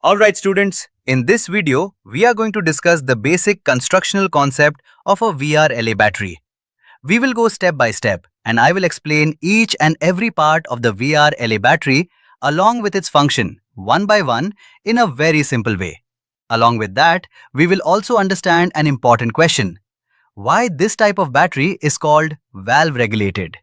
Alright students, in this video, we are going to discuss the basic constructional concept of a VRLA battery. We will go step by step and I will explain each and every part of the VRLA battery along with its function one by one in a very simple way. Along with that, we will also understand an important question. Why this type of battery is called valve regulated.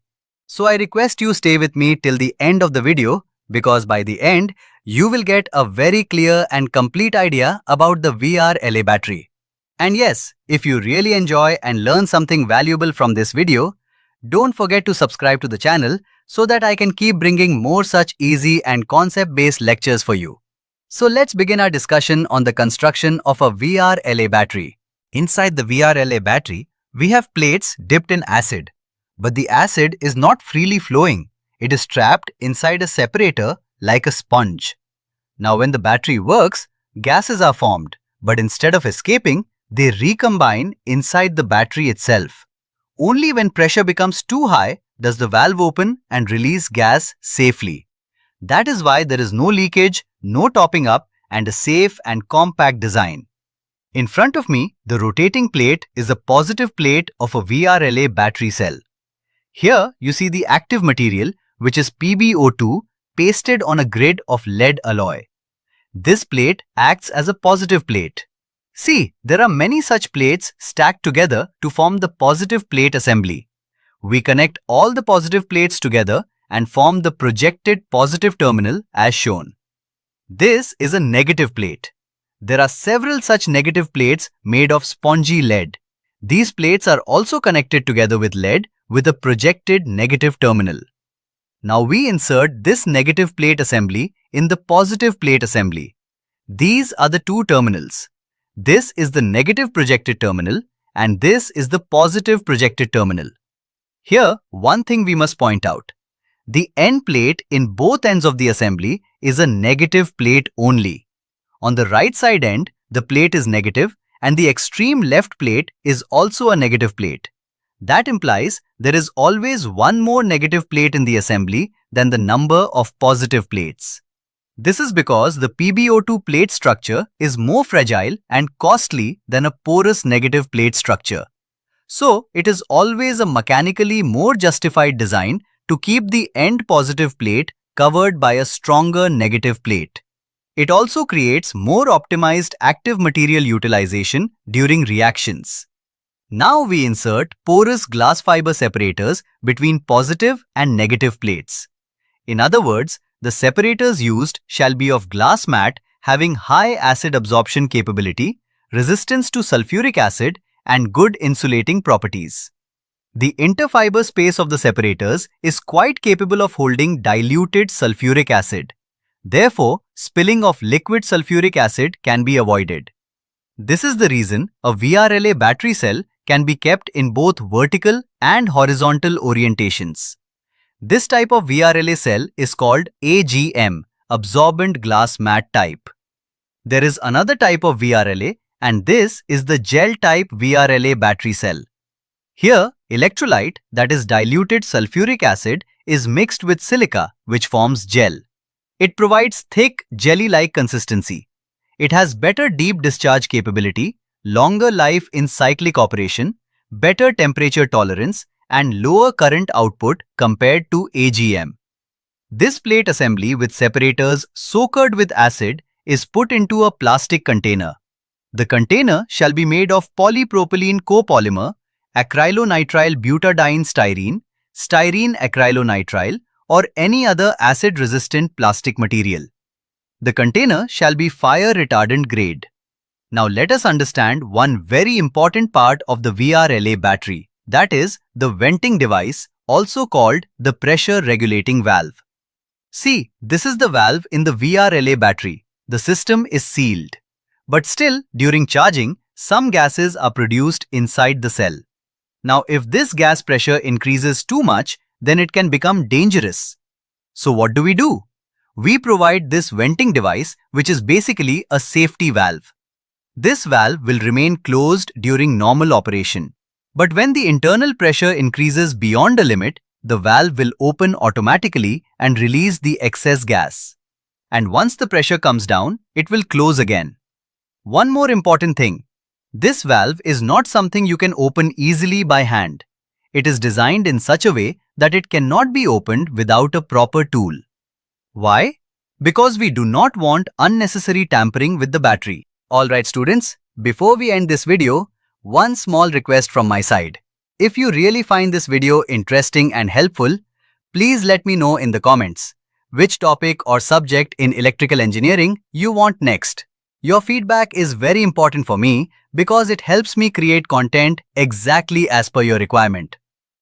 So I request you stay with me till the end of the video because by the end, you will get a very clear and complete idea about the VRLA battery. And yes, if you really enjoy and learn something valuable from this video, don't forget to subscribe to the channel so that I can keep bringing more such easy and concept-based lectures for you. So let's begin our discussion on the construction of a VRLA battery. Inside the VRLA battery, we have plates dipped in acid. But the acid is not freely flowing. It is trapped inside a separator like a sponge. Now when the battery works, gases are formed, but instead of escaping, they recombine inside the battery itself. Only when pressure becomes too high does the valve open and release gas safely. That is why there is no leakage, no topping up, and a safe and compact design. In front of me, the rotating plate is a positive plate of a VRLA battery cell. Here you see the active material, which is PbO2, pasted on a grid of lead alloy. This plate acts as a positive plate. See, there are many such plates stacked together to form the positive plate assembly. We connect all the positive plates together and form the projected positive terminal as shown. This is a negative plate. There are several such negative plates made of spongy lead. These plates are also connected together with lead with a projected negative terminal. Now we insert this negative plate assembly in the positive plate assembly. These are the two terminals. This is the negative projected terminal and this is the positive projected terminal. Here, one thing we must point out. The end plate in both ends of the assembly is a negative plate only. On the right side end, the plate is negative and the extreme left plate is also a negative plate. That implies there is always one more negative plate in the assembly than the number of positive plates. This is because the PbO2 plate structure is more fragile and costly than a porous negative plate structure. So, it is always a mechanically more justified design to keep the end positive plate covered by a stronger negative plate. It also creates more optimized active material utilization during reactions. Now we insert porous glass fiber separators between positive and negative plates. In other words, the separators used shall be of glass mat having high acid absorption capability, resistance to sulfuric acid, and good insulating properties. The interfiber space of the separators is quite capable of holding diluted sulfuric acid. Therefore, spilling of liquid sulfuric acid can be avoided. This is the reason a VRLA battery cell can be kept in both vertical and horizontal orientations. This type of VRLA cell is called AGM, absorbent glass mat type. There is another type of VRLA and this is the gel type VRLA battery cell. Here, electrolyte, that is diluted sulfuric acid, is mixed with silica which forms gel. It provides thick, jelly-like consistency. It has better deep discharge capability, longer life in cyclic operation, better temperature tolerance, and lower current output compared to AGM. This plate assembly with separators soaked with acid is put into a plastic container. The container shall be made of polypropylene copolymer, acrylonitrile butadiene styrene, styrene acrylonitrile, or any other acid-resistant plastic material. The container shall be fire retardant grade. Now let us understand one very important part of the VRLA battery, that is the venting device, also called the pressure regulating valve. See, this is the valve in the VRLA battery. The system is sealed. But still, during charging, some gases are produced inside the cell. Now if this gas pressure increases too much, then it can become dangerous. So what do? We provide this venting device, which is basically a safety valve. This valve will remain closed during normal operation. But when the internal pressure increases beyond a limit, the valve will open automatically and release the excess gas. And once the pressure comes down, it will close again. One more important thing. This valve is not something you can open easily by hand. It is designed in such a way that it cannot be opened without a proper tool. Why? Because we do not want unnecessary tampering with the battery. Alright students, before we end this video, one small request from my side. If you really find this video interesting and helpful, please let me know in the comments which topic or subject in electrical engineering you want next. Your feedback is very important for me because it helps me create content exactly as per your requirement.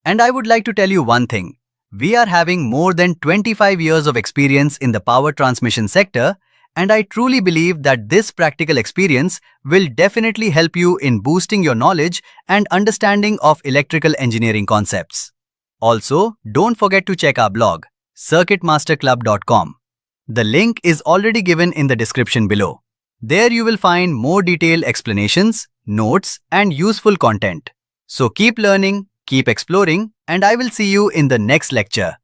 And I would like to tell you one thing. We are having more than 25 years of experience in the power transmission sector, and I truly believe that this practical experience will definitely help you in boosting your knowledge and understanding of electrical engineering concepts. Also, don't forget to check our blog, circuitmasterclub.com. The link is already given in the description below. There you will find more detailed explanations, notes, and useful content. So keep learning, keep exploring, and I will see you in the next lecture.